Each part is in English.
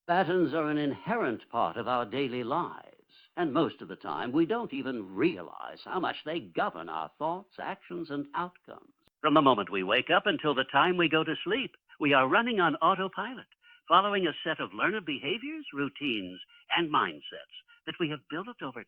Patterns are an inherent part of our daily lives, and most of the time we don't even realize how much they govern our thoughts, actions, and outcomes. From the moment we wake up until the time we go to sleep, we are running on autopilot, following a set of learned behaviors, routines, and mindsets that we have built over time.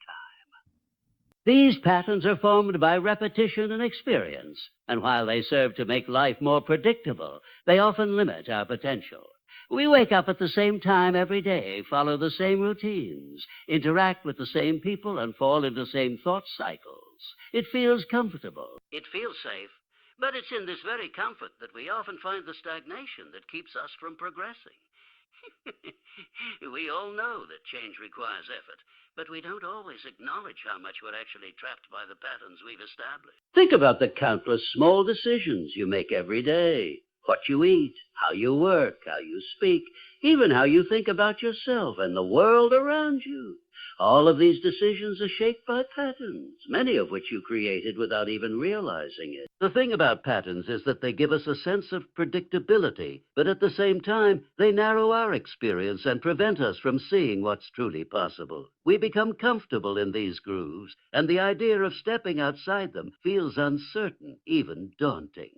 These patterns are formed by repetition and experience, and while they serve to make life more predictable, they often limit our potential. We wake up at the same time every day, follow the same routines, interact with the same people, and fall into the same thought cycles. It feels comfortable. It feels safe. But it's in this very comfort that we often find the stagnation that keeps us from progressing. We all know that change requires effort, but we don't always acknowledge how much we're actually trapped by the patterns we've established. Think about the countless small decisions you make every day. What you eat, how you work, how you speak, even how you think about yourself and the world around you. All of these decisions are shaped by patterns, many of which you created without even realizing it. The thing about patterns is that they give us a sense of predictability, but at the same time, they narrow our experience and prevent us from seeing what's truly possible. We become comfortable in these grooves, and the idea of stepping outside them feels uncertain, even daunting.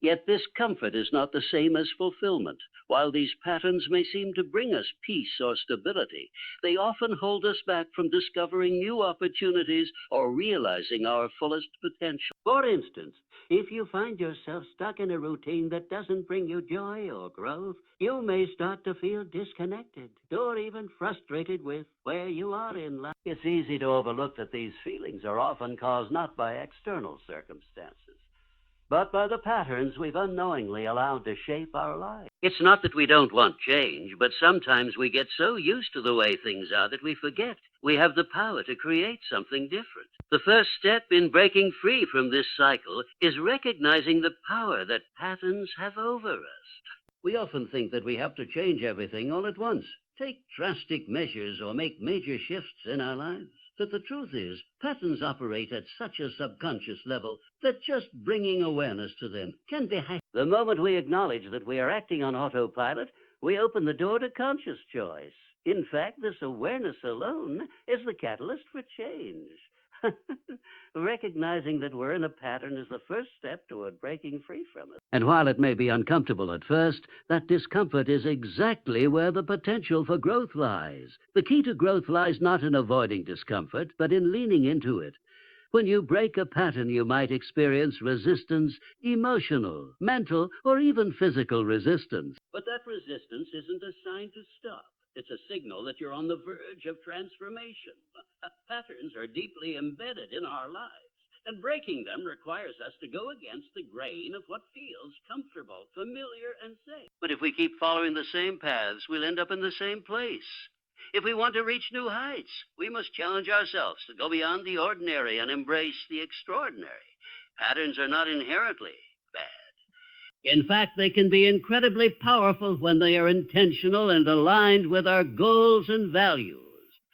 Yet this comfort is not the same as fulfillment. While these patterns may seem to bring us peace or stability, they often hold us back from discovering new opportunities or realizing our fullest potential. For instance, if you find yourself stuck in a routine that doesn't bring you joy or growth, you may start to feel disconnected or even frustrated with where you are in life. It's easy to overlook that these feelings are often caused not by external circumstances, but by the patterns we've unknowingly allowed to shape our lives. It's not that we don't want change, but sometimes we get so used to the way things are that we forget we have the power to create something different. The first step in breaking free from this cycle is recognizing the power that patterns have over us. We often think that we have to change everything all at once, take drastic measures, or make major shifts in our lives. But the truth is, patterns operate at such a subconscious level that just bringing awareness to them can be hacked. The moment we acknowledge that we are acting on autopilot, we open the door to conscious choice. In fact, this awareness alone is the catalyst for change. Recognizing that we're in a pattern is the first step toward breaking free from it. And while it may be uncomfortable at first, that discomfort is exactly where the potential for growth lies. The key to growth lies not in avoiding discomfort, but in leaning into it. When you break a pattern, you might experience resistance, emotional, mental, or even physical resistance. But that resistance isn't a sign to stop. It's a signal that you're on the verge of transformation. Patterns are deeply embedded in our lives, and breaking them requires us to go against the grain of what feels comfortable, familiar, and safe. But if we keep following the same paths, we'll end up in the same place. If we want to reach new heights, we must challenge ourselves to go beyond the ordinary and embrace the extraordinary. Patterns are not inherently bad. In fact, they can be incredibly powerful when they are intentional and aligned with our goals and values.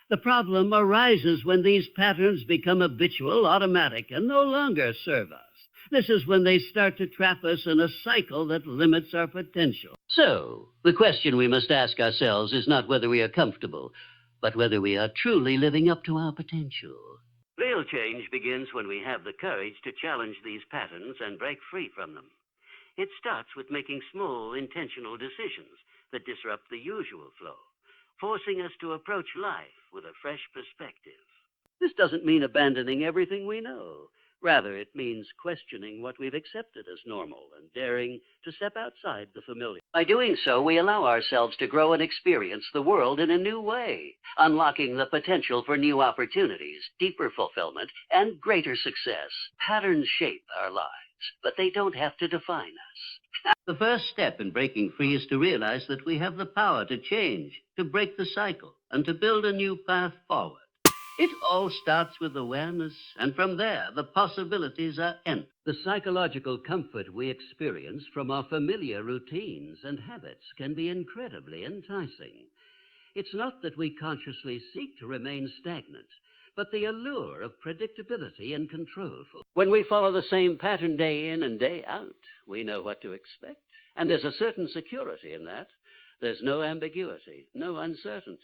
The problem arises when these patterns become habitual, automatic, and no longer serve us. This is when they start to trap us in a cycle that limits our potential. So, the question we must ask ourselves is not whether we are comfortable, but whether we are truly living up to our potential. Real change begins when we have the courage to challenge these patterns and break free from them. It starts with making small, intentional decisions that disrupt the usual flow, forcing us to approach life with a fresh perspective. This doesn't mean abandoning everything we know. Rather, it means questioning what we've accepted as normal and daring to step outside the familiar. By doing so, we allow ourselves to grow and experience the world in a new way, unlocking the potential for new opportunities, deeper fulfillment, and greater success. Patterns shape our lives, but they don't have to define us. The first step in breaking free is to realize that we have the power to change, to break the cycle, and to build a new path forward. It all starts with awareness, and from there, the possibilities are endless. The psychological comfort we experience from our familiar routines and habits can be incredibly enticing. It's not that we consciously seek to remain stagnant, but the allure of predictability and control. When we follow the same pattern day in and day out, we know what to expect, and there's a certain security in that. There's no ambiguity, no uncertainty,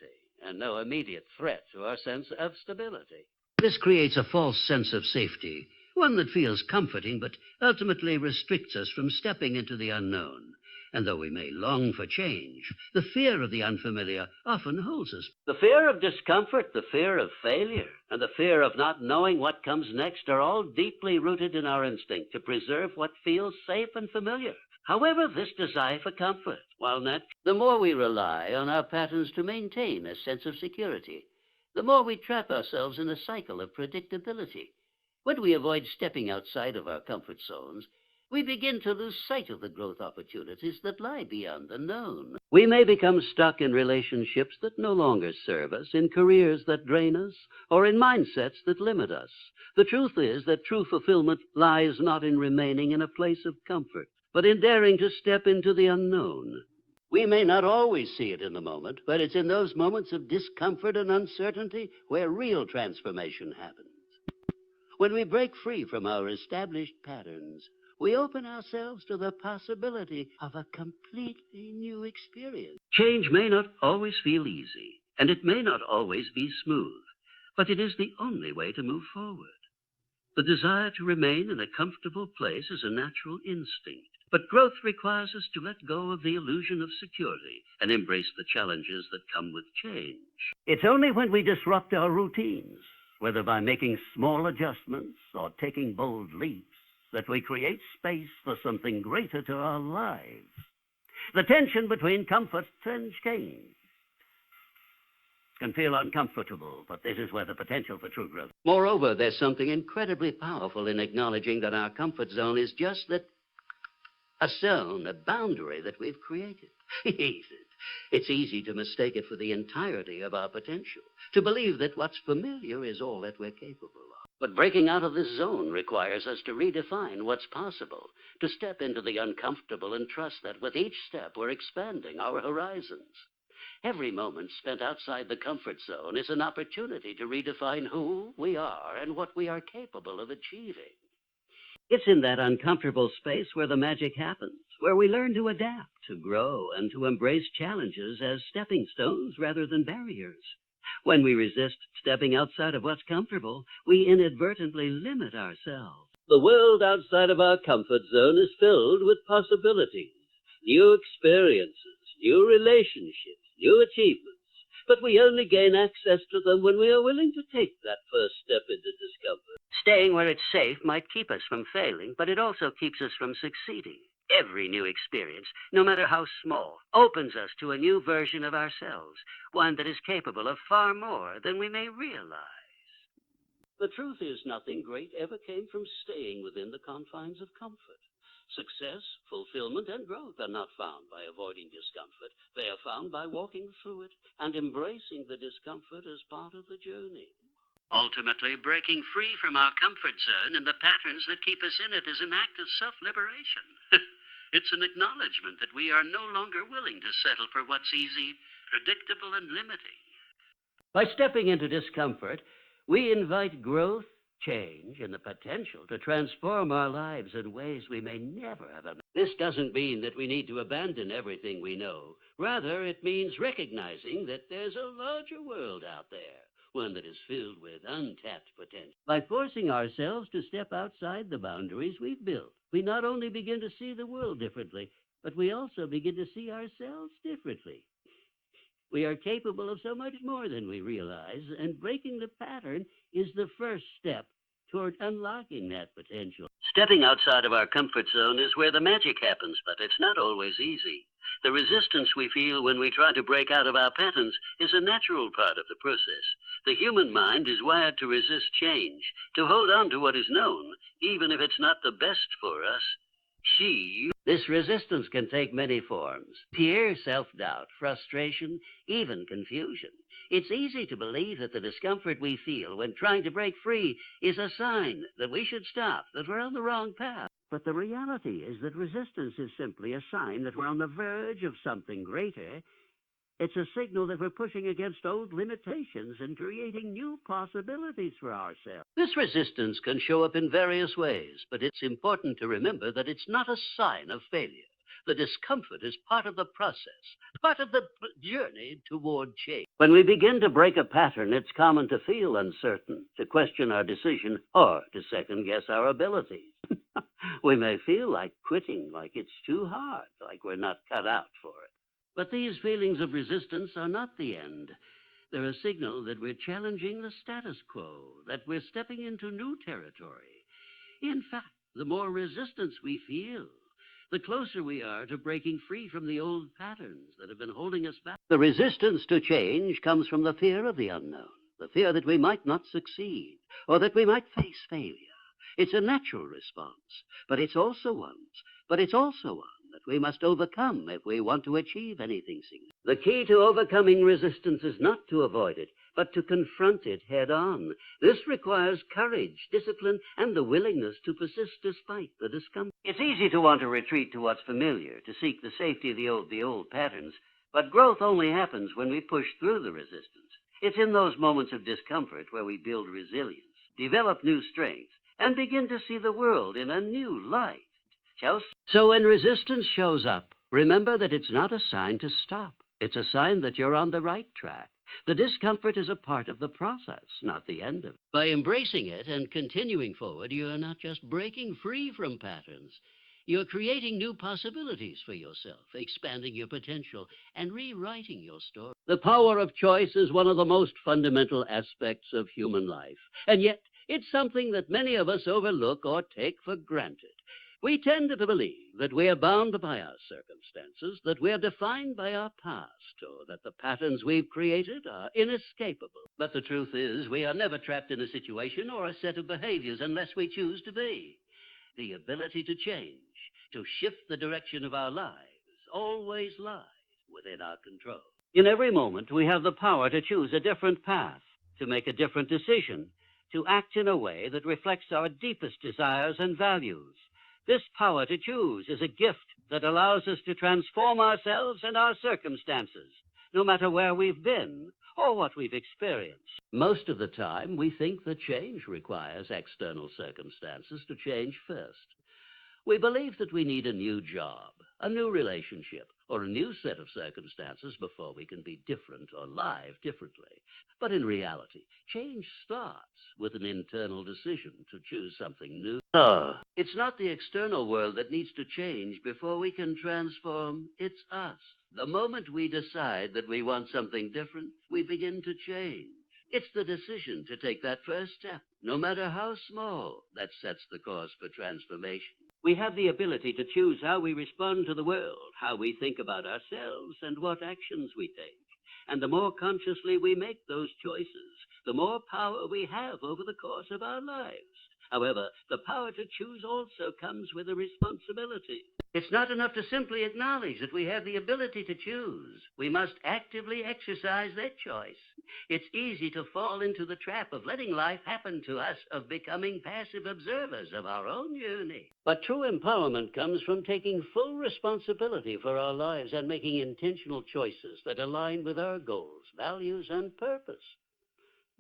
and no immediate threat to our sense of stability. This creates a false sense of safety, one that feels comforting but ultimately restricts us from stepping into the unknown. And though we may long for change, the fear of the unfamiliar often holds us. The fear of discomfort, the fear of failure, and the fear of not knowing what comes next are all deeply rooted in our instinct to preserve what feels safe and familiar. However, this desire for comfort, while natural, the more we rely on our patterns to maintain a sense of security, the more we trap ourselves in a cycle of predictability. When we avoid stepping outside of our comfort zones, we begin to lose sight of the growth opportunities that lie beyond the known. We may become stuck in relationships that no longer serve us, in careers that drain us, or in mindsets that limit us. The truth is that true fulfillment lies not in remaining in a place of comfort, but in daring to step into the unknown. We may not always see it in the moment, but it's in those moments of discomfort and uncertainty where real transformation happens. When we break free from our established patterns, we open ourselves to the possibility of a completely new experience. Change may not always feel easy, and it may not always be smooth, but it is the only way to move forward. The desire to remain in a comfortable place is a natural instinct, but growth requires us to let go of the illusion of security and embrace the challenges that come with change. It's only when we disrupt our routines, whether by making small adjustments or taking bold leaps, that we create space for something greater to our lives. The tension between comfort and change can feel uncomfortable, but this is where the potential for true growth. Moreover, there's something incredibly powerful in acknowledging that our comfort zone is just that, a zone, a boundary that we've created. It's easy to mistake it for the entirety of our potential, to believe that what's familiar is all that we're capable of. But breaking out of this zone requires us to redefine what's possible, to step into the uncomfortable and trust that with each step we're expanding our horizons. Every moment spent outside the comfort zone is an opportunity to redefine who we are and what we are capable of achieving. It's in that uncomfortable space where the magic happens, where we learn to adapt, to grow, and to embrace challenges as stepping stones rather than barriers. When we resist stepping outside of what's comfortable, we inadvertently limit ourselves. The world outside of our comfort zone is filled with possibilities, new experiences, new relationships, new achievements. But we only gain access to them when we are willing to take that first step into discomfort. Staying where it's safe might keep us from failing, but it also keeps us from succeeding. Every new experience, no matter how small, opens us to a new version of ourselves, one that is capable of far more than we may realize. The truth is, nothing great ever came from staying within the confines of comfort. Success, fulfillment, and growth are not found by avoiding discomfort. They are found by walking through it and embracing the discomfort as part of the journey. Ultimately, breaking free from our comfort zone and the patterns that keep us in it is an act of self-liberation. It's an acknowledgement that we are no longer willing to settle for what's easy, predictable, and limiting. By stepping into discomfort, we invite growth, change, and the potential to transform our lives in ways we may never have imagined. This doesn't mean that we need to abandon everything we know. Rather, it means recognizing that there's a larger world out there, one that is filled with untapped potential. By forcing ourselves to step outside the boundaries we've built, we not only begin to see the world differently, but we also begin to see ourselves differently. We are capable of so much more than we realize, and breaking the pattern is the first step toward unlocking that potential. Stepping outside of our comfort zone is where the magic happens, but it's not always easy. The resistance we feel when we try to break out of our patterns is a natural part of the process. The human mind is wired to resist change, to hold on to what is known, even if it's not the best for us. This resistance can take many forms: fear, self-doubt, frustration, even confusion. It's easy to believe that the discomfort we feel when trying to break free is a sign that we should stop, that we're on the wrong path. But the reality is that resistance is simply a sign that we're on the verge of something greater. It's a signal that we're pushing against old limitations and creating new possibilities for ourselves. This resistance can show up in various ways, but it's important to remember that it's not a sign of failure. The discomfort is part of the process, part of the journey toward change. When we begin to break a pattern, it's common to feel uncertain, to question our decision, or to second-guess our abilities. We may feel like quitting, like it's too hard, like we're not cut out for it. But these feelings of resistance are not the end. They're a signal that we're challenging the status quo, that we're stepping into new territory. In fact, the more resistance we feel, the closer we are to breaking free from the old patterns that have been holding us back. The resistance to change comes from the fear of the unknown, the fear that we might not succeed, or that we might face failure. It's a natural response, but it's also one that we must overcome if we want to achieve anything significant. The key to overcoming resistance is not to avoid it, but to confront it head on. This requires courage, discipline, and the willingness to persist despite the discomfort. It's easy to want to retreat to what's familiar, to seek the safety of the old patterns, but growth only happens when we push through the resistance. It's in those moments of discomfort where we build resilience, develop new strengths, and begin to see the world in a new light. So when resistance shows up, remember that it's not a sign to stop. It's a sign that you're on the right track. The discomfort is a part of the process, not the end of it. By embracing it and continuing forward, you are not just breaking free from patterns. You're creating new possibilities for yourself, expanding your potential, and rewriting your story. The power of choice is one of the most fundamental aspects of human life, and yet it's something that many of us overlook or take for granted. We tend to believe that we are bound by our circumstances, that we are defined by our past, or that the patterns we've created are inescapable. But the truth is, we are never trapped in a situation or a set of behaviors unless we choose to be. The ability to change, to shift the direction of our lives, always lies within our control. In every moment, we have the power to choose a different path, to make a different decision, to act in a way that reflects our deepest desires and values. This power to choose is a gift that allows us to transform ourselves and our circumstances, no matter where we've been or what we've experienced. Most of the time, we think that change requires external circumstances to change first. We believe that we need a new job, a new relationship, or a new set of circumstances before we can be different or live differently. But in reality, change starts with an internal decision to choose something new. It's not the external world that needs to change before we can transform. It's us. The moment we decide that we want something different, we begin to change. It's the decision to take that first step, no matter how small, that sets the course for transformation. We have the ability to choose how we respond to the world, how we think about ourselves, and what actions we take. And the more consciously we make those choices, the more power we have over the course of our lives. However, the power to choose also comes with a responsibility. It's not enough to simply acknowledge that we have the ability to choose. We must actively exercise that choice. It's easy to fall into the trap of letting life happen to us, of becoming passive observers of our own journey. But true empowerment comes from taking full responsibility for our lives and making intentional choices that align with our goals, values, and purpose.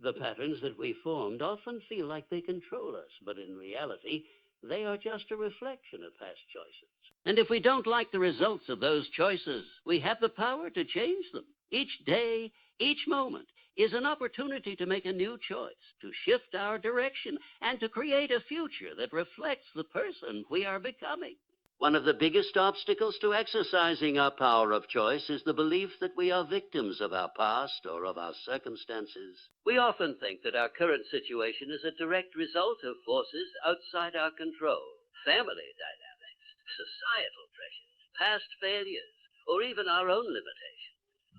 The patterns that we formed often feel like they control us, but in reality, they are just a reflection of past choices. And if we don't like the results of those choices, we have the power to change them. Each day, each moment is an opportunity to make a new choice, to shift our direction, and to create a future that reflects the person we are becoming. One of the biggest obstacles to exercising our power of choice is the belief that we are victims of our past or of our circumstances. We often think that our current situation is a direct result of forces outside our control. Family dynamics, societal pressures, past failures, or even our own limitations.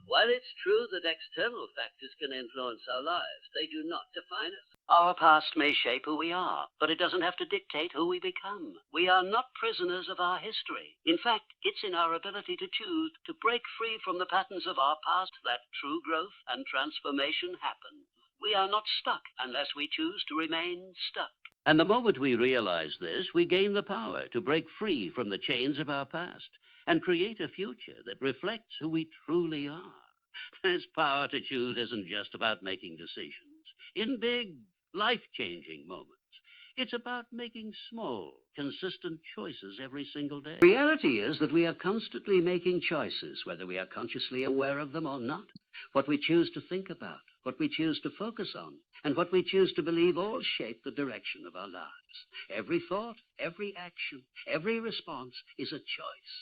While it's true that external factors can influence our lives, they do not define us. Our past may shape who we are, but it doesn't have to dictate who we become. We are not prisoners of our history. In fact, it's in our ability to choose to break free from the patterns of our past that true growth and transformation happen. We are not stuck unless we choose to remain stuck. And the moment we realize this, we gain the power to break free from the chains of our past and create a future that reflects who we truly are. This power to choose isn't just about making decisions in big, life-changing moments. It's about making small, consistent choices every single day. The reality is that we are constantly making choices, whether we are consciously aware of them or not. What we choose to think about, what we choose to focus on, and what we choose to believe all shape the direction of our lives. Every thought, every action, every response is a choice.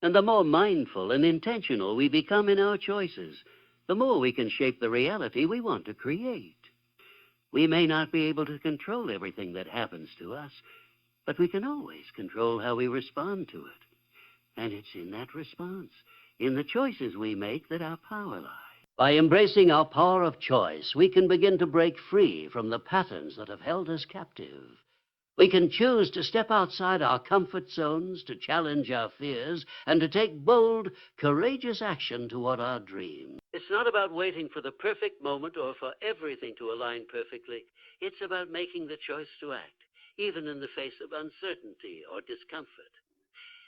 And the more mindful and intentional we become in our choices, the more we can shape the reality we want to create. We may not be able to control everything that happens to us, but we can always control how we respond to it. And it's in that response, in the choices we make, that our power lies. By embracing our power of choice, we can begin to break free from the patterns that have held us captive. We can choose to step outside our comfort zones, to challenge our fears, and to take bold, courageous action toward our dreams. It's not about waiting for the perfect moment or for everything to align perfectly. It's about making the choice to act, even in the face of uncertainty or discomfort.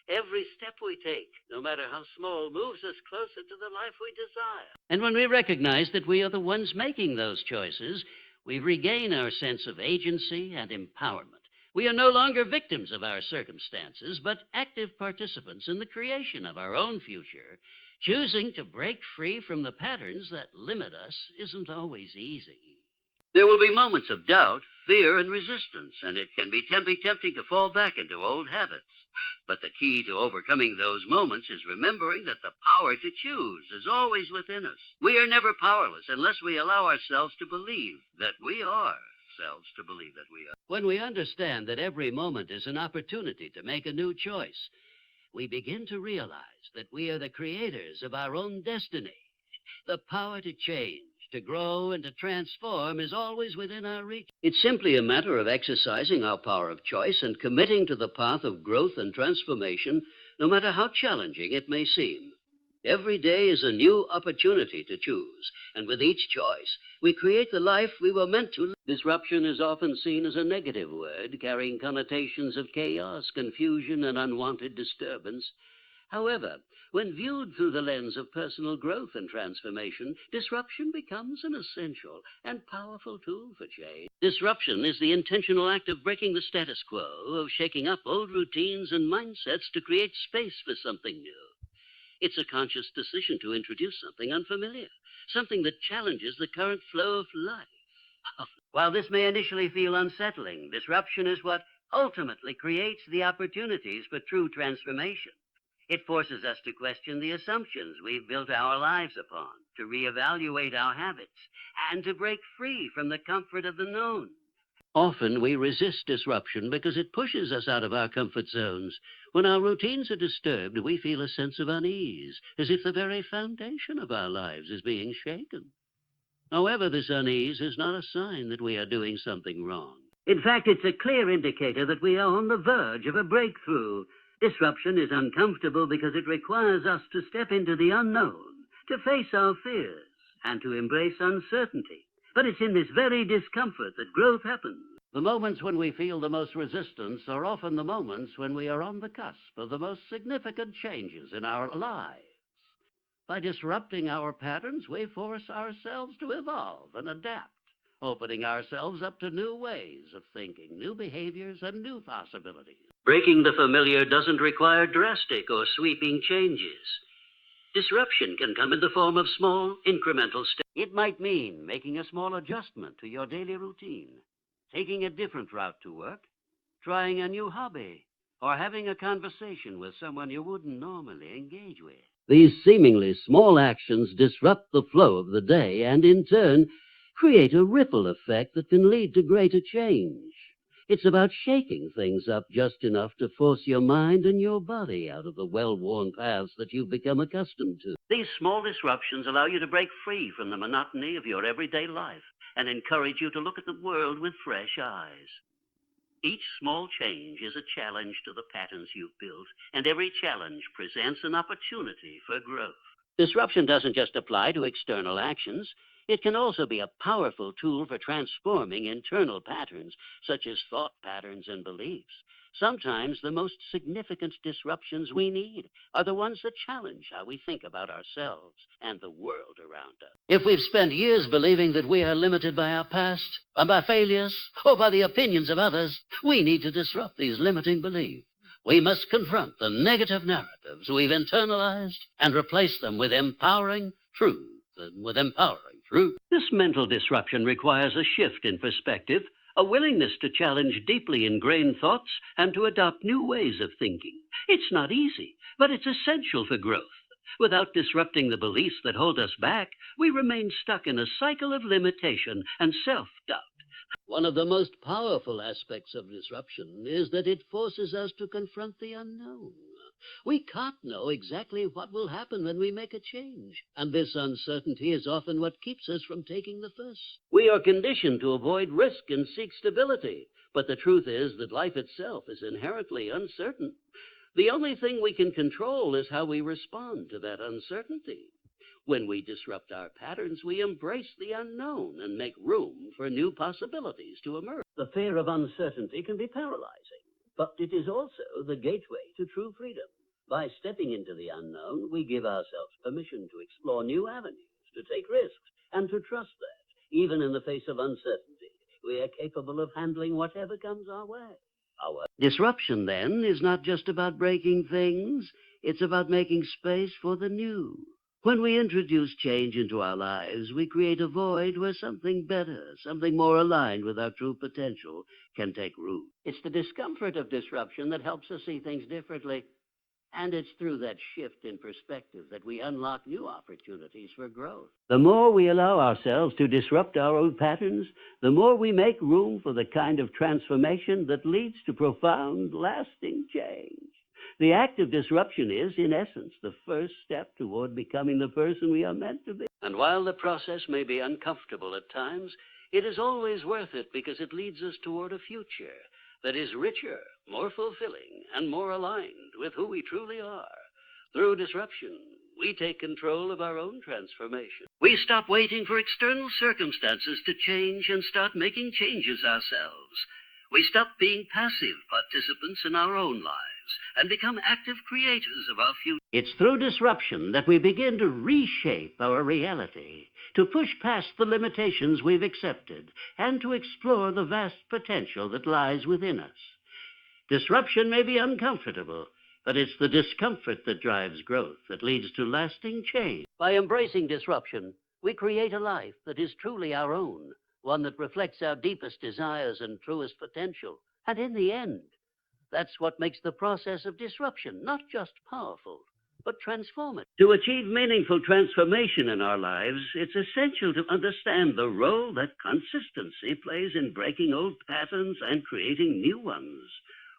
Every step we take, no matter how small, moves us closer to the life we desire. And when we recognize that we are the ones making those choices, we regain our sense of agency and empowerment. We are no longer victims of our circumstances, but active participants in the creation of our own future. Choosing to break free from the patterns that limit us isn't always easy. There will be moments of doubt, fear, and resistance, and it can be tempting to fall back into old habits. But the key to overcoming those moments is remembering that the power to choose is always within us. We are never powerless unless we allow ourselves to believe that we are. When we understand that every moment is an opportunity to make a new choice, we begin to realize that we are the creators of our own destiny. The power to change, to grow, and to transform is always within our reach. It's simply a matter of exercising our power of choice and committing to the path of growth and transformation, no matter how challenging it may seem. Every day is a new opportunity to choose, and with each choice, we create the life we were meant to live. Disruption is often seen as a negative word, carrying connotations of chaos, confusion, and unwanted disturbance. However, when viewed through the lens of personal growth and transformation, disruption becomes an essential and powerful tool for change. Disruption is the intentional act of breaking the status quo, of shaking up old routines and mindsets to create space for something new. It's a conscious decision to introduce something unfamiliar, something that challenges the current flow of life. While this may initially feel unsettling, disruption is what ultimately creates the opportunities for true transformation. It forces us to question the assumptions we've built our lives upon, to reevaluate our habits, and to break free from the comfort of the known. Often we resist disruption because it pushes us out of our comfort zones. When our routines are disturbed, we feel a sense of unease, as if the very foundation of our lives is being shaken. However, this unease is not a sign that we are doing something wrong. In fact, it's a clear indicator that we are on the verge of a breakthrough. Disruption is uncomfortable because it requires us to step into the unknown, to face our fears, and to embrace uncertainty. But it's in this very discomfort that growth happens. The moments when we feel the most resistance are often the moments when we are on the cusp of the most significant changes in our lives. By disrupting our patterns, we force ourselves to evolve and adapt, opening ourselves up to new ways of thinking, new behaviors, and new possibilities. Breaking the familiar doesn't require drastic or sweeping changes. Disruption can come in the form of small, incremental steps. It might mean making a small adjustment to your daily routine, taking a different route to work, trying a new hobby, or having a conversation with someone you wouldn't normally engage with. These seemingly small actions disrupt the flow of the day and, in turn, create a ripple effect that can lead to greater change. It's about shaking things up just enough to force your mind and your body out of the well-worn paths that you've become accustomed to. These small disruptions allow you to break free from the monotony of your everyday life and encourage you to look at the world with fresh eyes. Each small change is a challenge to the patterns you've built, and every challenge presents an opportunity for growth. Disruption doesn't just apply to external actions. It can also be a powerful tool for transforming internal patterns, such as thought patterns and beliefs. Sometimes the most significant disruptions we need are the ones that challenge how we think about ourselves and the world around us. If we've spent years believing that we are limited by our past, or by failures, or by the opinions of others, we need to disrupt these limiting beliefs. We must confront the negative narratives we've internalized and replace them with empowering truth. This mental disruption requires a shift in perspective, a willingness to challenge deeply ingrained thoughts and to adopt new ways of thinking. It's not easy, but it's essential for growth. Without disrupting the beliefs that hold us back, we remain stuck in a cycle of limitation and self-doubt. One of the most powerful aspects of disruption is that it forces us to confront the unknown. We can't know exactly what will happen when we make a change, and this uncertainty is often what keeps us from taking the first. We are conditioned to avoid risk and seek stability, but the truth is that life itself is inherently uncertain. The only thing we can control is how we respond to that uncertainty. When we disrupt our patterns, we embrace the unknown and make room for new possibilities to emerge. The fear of uncertainty can be paralyzing, but it is also the gateway to true freedom. By stepping into the unknown, we give ourselves permission to explore new avenues, to take risks, and to trust that, even in the face of uncertainty, we are capable of handling whatever comes our way. Our disruption, then, is not just about breaking things, it's about making space for the new. When we introduce change into our lives, we create a void where something better, something more aligned with our true potential, can take root. It's the discomfort of disruption that helps us see things differently. And it's through that shift in perspective that we unlock new opportunities for growth. The more we allow ourselves to disrupt our old patterns, the more we make room for the kind of transformation that leads to profound, lasting change. The act of disruption is, in essence, the first step toward becoming the person we are meant to be. And while the process may be uncomfortable at times, it is always worth it because it leads us toward a future that is richer, more fulfilling, and more aligned with who we truly are. Through disruption, we take control of our own transformation. We stop waiting for external circumstances to change and start making changes ourselves. We stop being passive participants in our own lives and become active creators of our future. It's through disruption that we begin to reshape our reality, to push past the limitations we've accepted, and to explore the vast potential that lies within us. Disruption may be uncomfortable, but it's the discomfort that drives growth, that leads to lasting change. By embracing disruption, we create a life that is truly our own, one that reflects our deepest desires and truest potential. And in the end, that's what makes the process of disruption not just powerful, but transformative. To achieve meaningful transformation in our lives, it's essential to understand the role that consistency plays in breaking old patterns and creating new ones.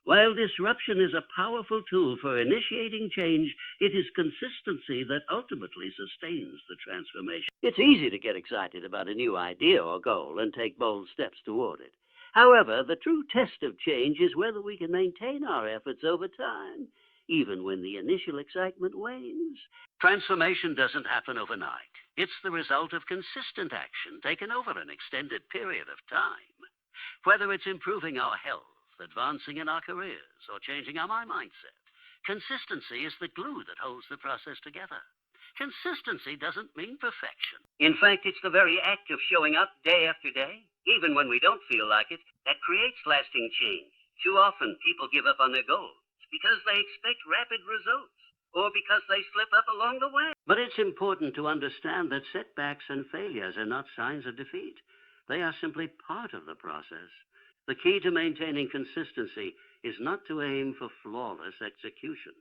While disruption is a powerful tool for initiating change, it is consistency that ultimately sustains the transformation. It's easy to get excited about a new idea or goal and take bold steps toward it. However, the true test of change is whether we can maintain our efforts over time, even when the initial excitement wanes. Transformation doesn't happen overnight. It's the result of consistent action taken over an extended period of time. Whether it's improving our health, advancing in our careers, or changing our mindset, consistency is the glue that holds the process together. Consistency doesn't mean perfection. In fact, it's the very act of showing up day after day, even when we don't feel like it, that creates lasting change. Too often, people give up on their goals because they expect rapid results or because they slip up along the way. But it's important to understand that setbacks and failures are not signs of defeat. They are simply part of the process. The key to maintaining consistency is not to aim for flawless execution,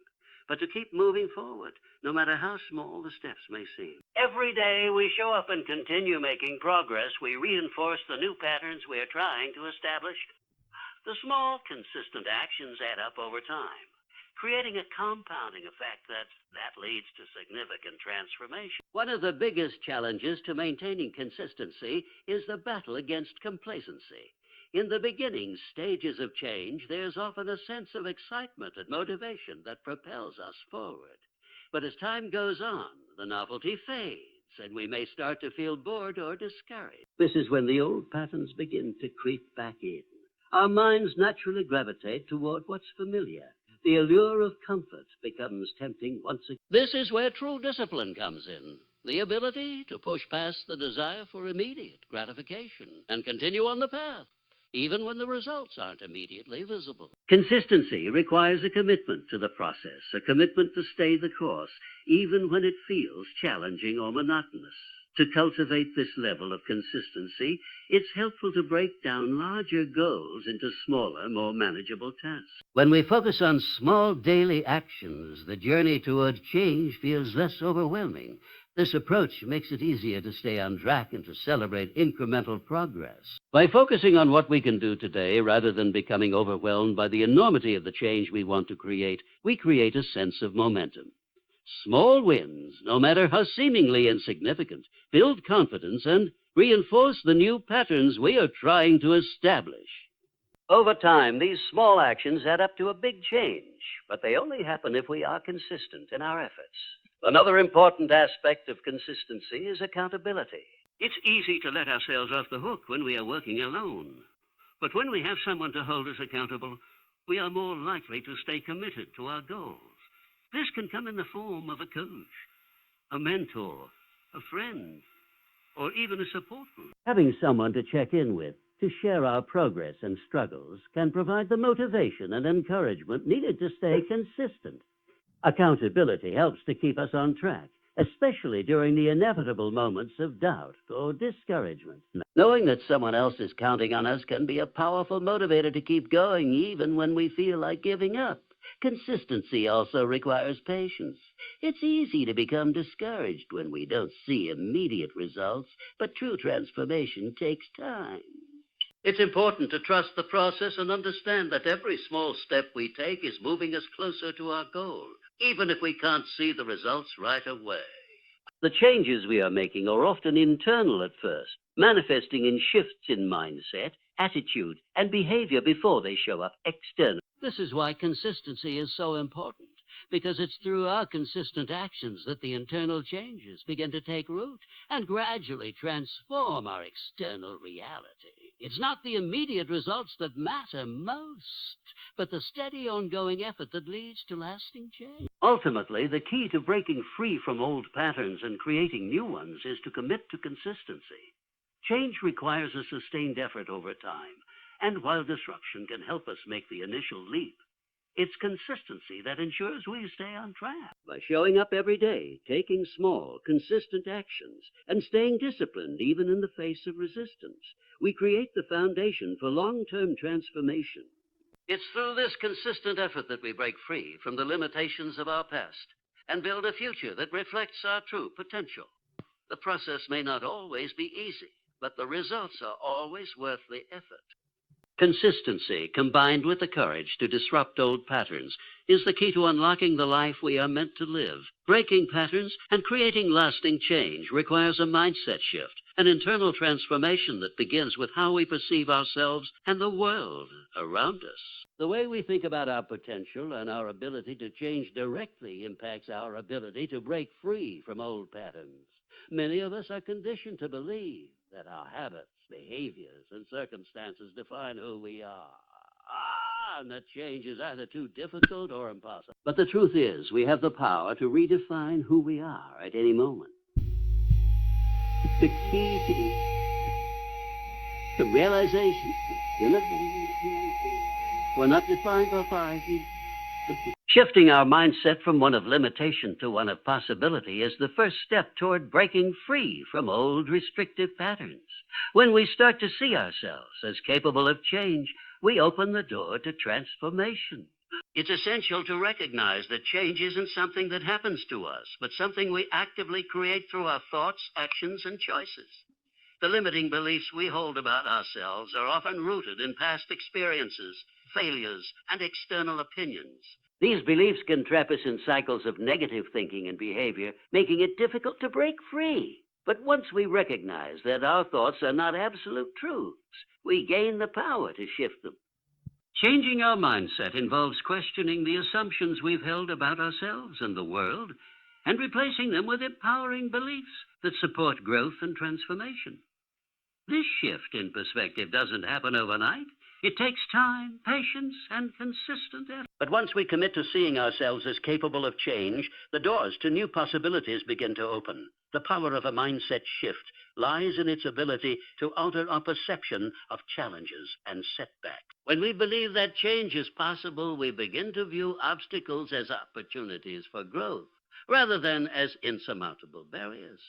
but to keep moving forward, no matter how small the steps may seem. Every day we show up and continue making progress, we reinforce the new patterns we are trying to establish. The small, consistent actions add up over time, creating a compounding effect that leads to significant transformation. One of the biggest challenges to maintaining consistency is the battle against complacency. In the beginning stages of change, there's often a sense of excitement and motivation that propels us forward. But as time goes on, the novelty fades and we may start to feel bored or discouraged. This is when the old patterns begin to creep back in. Our minds naturally gravitate toward what's familiar. The allure of comfort becomes tempting once again. This is where true discipline comes in. The ability to push past the desire for immediate gratification and continue on the path, even when the results aren't immediately visible. Consistency requires a commitment to the process, a commitment to stay the course, even when it feels challenging or monotonous. To cultivate this level of consistency, it's helpful to break down larger goals into smaller, more manageable tasks. When we focus on small daily actions, the journey toward change feels less overwhelming. This approach makes it easier to stay on track and to celebrate incremental progress. By focusing on what we can do today rather than becoming overwhelmed by the enormity of the change we want to create, we create a sense of momentum. Small wins, no matter how seemingly insignificant, build confidence and reinforce the new patterns we are trying to establish. Over time, these small actions add up to a big change, but they only happen if we are consistent in our efforts. Another important aspect of consistency is accountability. It's easy to let ourselves off the hook when we are working alone. But when we have someone to hold us accountable, we are more likely to stay committed to our goals. This can come in the form of a coach, a mentor, a friend, or even a support group. Having someone to check in with, to share our progress and struggles, can provide the motivation and encouragement needed to stay consistent. Accountability helps to keep us on track, especially during the inevitable moments of doubt or discouragement. Knowing that someone else is counting on us can be a powerful motivator to keep going even when we feel like giving up. Consistency also requires patience. It's easy to become discouraged when we don't see immediate results, but true transformation takes time. It's important to trust the process and understand that every small step we take is moving us closer to our goal, even if we can't see the results right away. The changes we are making are often internal at first, manifesting in shifts in mindset, attitude, and behavior before they show up externally. This is why consistency is so important, because it's through our consistent actions that the internal changes begin to take root and gradually transform our external reality. It's not the immediate results that matter most, but the steady ongoing effort that leads to lasting change. Ultimately, the key to breaking free from old patterns and creating new ones is to commit to consistency. Change requires a sustained effort over time, and while disruption can help us make the initial leap, it's consistency that ensures we stay on track. By showing up every day, taking small, consistent actions, and staying disciplined even in the face of resistance, we create the foundation for long-term transformation. It's through this consistent effort that we break free from the limitations of our past and build a future that reflects our true potential. The process may not always be easy, but the results are always worth the effort. Consistency, combined with the courage to disrupt old patterns, is the key to unlocking the life we are meant to live. Breaking patterns and creating lasting change requires a mindset shift, an internal transformation that begins with how we perceive ourselves and the world around us. The way we think about our potential and our ability to change directly impacts our ability to break free from old patterns. Many of us are conditioned to believe that our habits, behaviors, and circumstances define who we are. And that change is either too difficult or impossible. But the truth is, we have the power to redefine who we are at any moment. The key to realization, we're not defined by five. Shifting our mindset from one of limitation to one of possibility is the first step toward breaking free from old restrictive patterns. When we start to see ourselves as capable of change, we open the door to transformation. It's essential to recognize that change isn't something that happens to us, but something we actively create through our thoughts, actions, and choices. The limiting beliefs we hold about ourselves are often rooted in past experiences, failures, and external opinions. These beliefs can trap us in cycles of negative thinking and behavior, making it difficult to break free. But once we recognize that our thoughts are not absolute truths, we gain the power to shift them. Changing our mindset involves questioning the assumptions we've held about ourselves and the world, and replacing them with empowering beliefs that support growth and transformation. This shift in perspective doesn't happen overnight. It takes time, patience, and consistent effort. But once we commit to seeing ourselves as capable of change, the doors to new possibilities begin to open. The power of a mindset shift lies in its ability to alter our perception of challenges and setbacks. When we believe that change is possible, we begin to view obstacles as opportunities for growth, rather than as insurmountable barriers.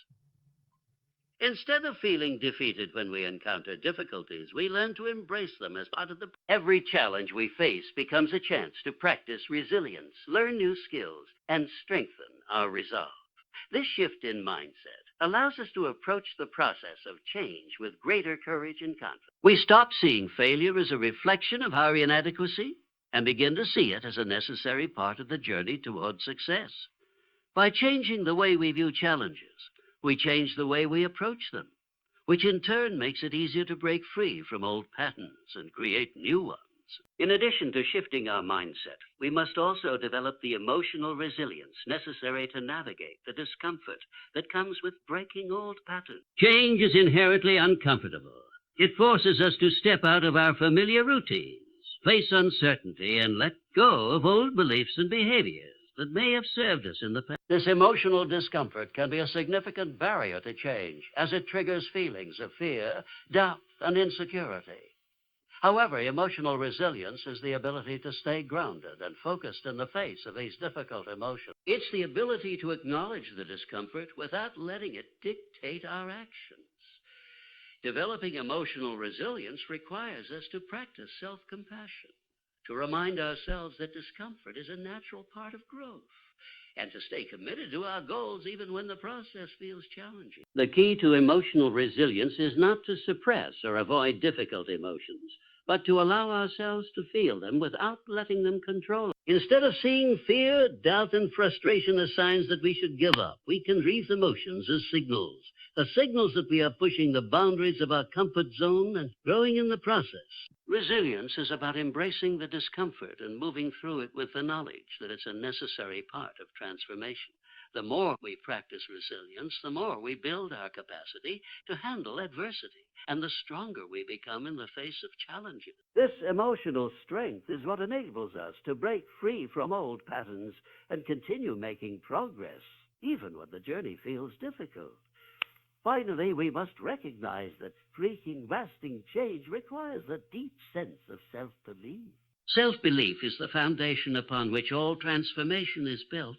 Instead of feeling defeated when we encounter difficulties, we learn to embrace them as part of the... Every challenge we face becomes a chance to practice resilience, learn new skills, and strengthen our resolve. This shift in mindset allows us to approach the process of change with greater courage and confidence. We stop seeing failure as a reflection of our inadequacy and begin to see it as a necessary part of the journey toward success. By changing the way we view challenges, we change the way we approach them, which in turn makes it easier to break free from old patterns and create new ones. In addition to shifting our mindset, we must also develop the emotional resilience necessary to navigate the discomfort that comes with breaking old patterns. Change is inherently uncomfortable. It forces us to step out of our familiar routines, face uncertainty, and let go of old beliefs and behaviors that may have served us in the past. This emotional discomfort can be a significant barrier to change, as it triggers feelings of fear, doubt, and insecurity. However, emotional resilience is the ability to stay grounded and focused in the face of these difficult emotions. It's the ability to acknowledge the discomfort without letting it dictate our actions. Developing emotional resilience requires us to practice self-compassion, to remind ourselves that discomfort is a natural part of growth, and to stay committed to our goals even when the process feels challenging. The key to emotional resilience is not to suppress or avoid difficult emotions, but to allow ourselves to feel them without letting them control us. Instead of seeing fear, doubt, and frustration as signs that we should give up, we can read emotions as signals. The signals that we are pushing the boundaries of our comfort zone and growing in the process. Resilience is about embracing the discomfort and moving through it with the knowledge that it's a necessary part of transformation. The more we practice resilience, the more we build our capacity to handle adversity, and the stronger we become in the face of challenges. This emotional strength is what enables us to break free from old patterns and continue making progress, even when the journey feels difficult. Finally, we must recognize that seeking lasting change requires a deep sense of self-belief. Self-belief is the foundation upon which all transformation is built.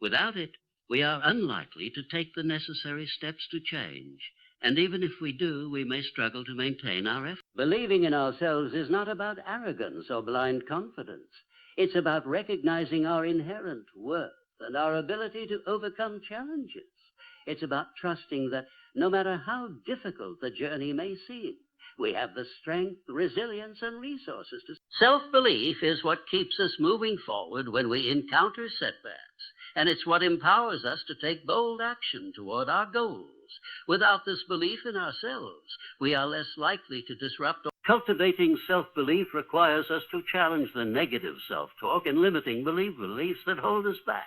Without it, we are unlikely to take the necessary steps to change. And even if we do, we may struggle to maintain our effort. Believing in ourselves is not about arrogance or blind confidence. It's about recognizing our inherent worth and our ability to overcome challenges. It's about trusting that no matter how difficult the journey may seem, we have the strength, resilience, and resources to... Self-belief is what keeps us moving forward when we encounter setbacks, and it's what empowers us to take bold action toward our goals. Without this belief in ourselves, we are less likely to disrupt... Cultivating self-belief requires us to challenge the negative self-talk and limiting beliefs that hold us back.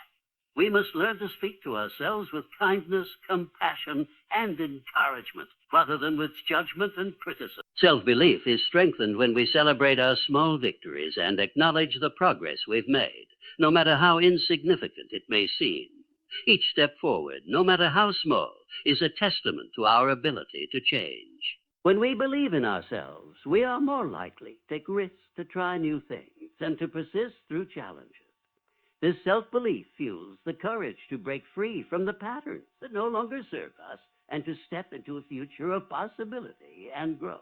We must learn to speak to ourselves with kindness, compassion, and encouragement, rather than with judgment and criticism. Self-belief is strengthened when we celebrate our small victories and acknowledge the progress we've made, no matter how insignificant it may seem. Each step forward, no matter how small, is a testament to our ability to change. When we believe in ourselves, we are more likely to take risks, to try new things, and to persist through challenges. This self-belief fuels the courage to break free from the patterns that no longer serve us and to step into a future of possibility and growth.